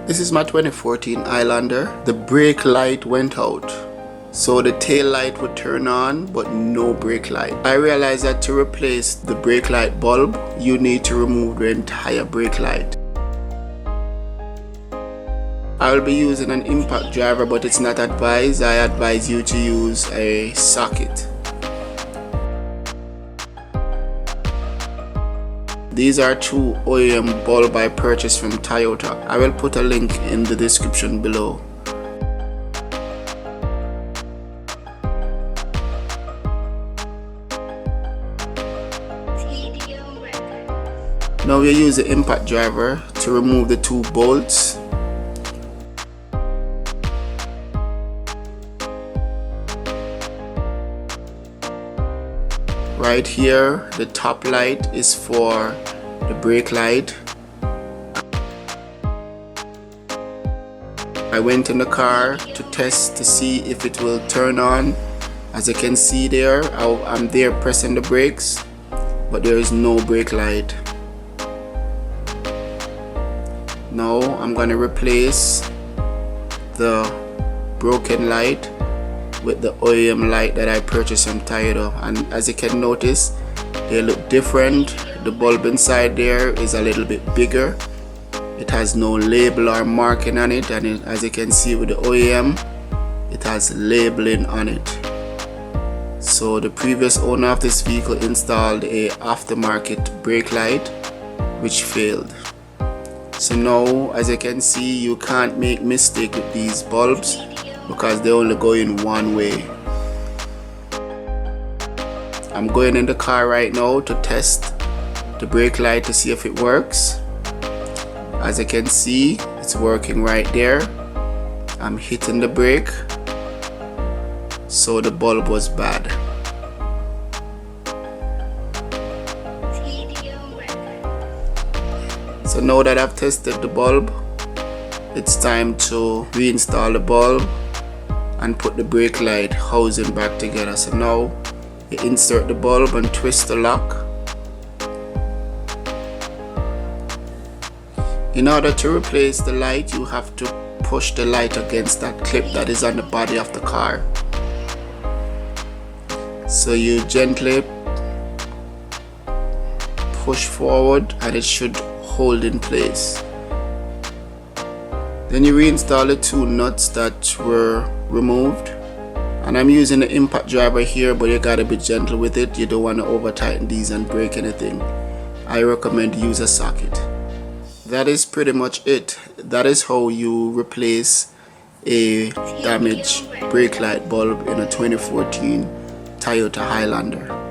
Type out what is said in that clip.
This is my 2014 Highlander. The brake light went out, so the tail light would turn on but no brake light. I realized that to replace the brake light bulb, you need to remove the entire brake light. I will be using an impact driver, but it's not advised. I advise you to use a socket. These are two OEM bulbs I purchased from Toyota. I will put a link in the description below. Now we use the impact driver to remove the two bolts. Right here, the top light is for the brake light. I went in the car to test to see if it will turn on. As you can see there, I'm there pressing the brakes, but there is no brake light. Now I'm going to replace the broken light with the OEM light that I purchased from Toyota, and as you can notice, they look different. The bulb inside there is a little bit bigger. It has no label or marking on it, and as you can see with the OEM, it has labeling on it. So the previous owner of this vehicle installed a aftermarket brake light which failed. So now, as you can see, you can't make mistake with these bulbs because they only go in one way. I'm going in the car right now to test the brake light to see if it works. As you can see, it's working right there. I'm hitting the brake, so the bulb was bad. So now that I've tested the bulb, it's time to reinstall the bulb and put the brake light housing back together. So now you insert the bulb and twist the lock. In order to replace the light, you have to push the light against that clip that is on the body of the car. So you gently push forward and it should hold in place. Then you reinstall the two nuts that were removed, and I'm using the impact driver here, but you gotta be gentle with it. You don't want to over tighten these and break anything. I recommend use a socket. That is pretty much it. That is how you replace a damaged brake light bulb in a 2014 Toyota Highlander.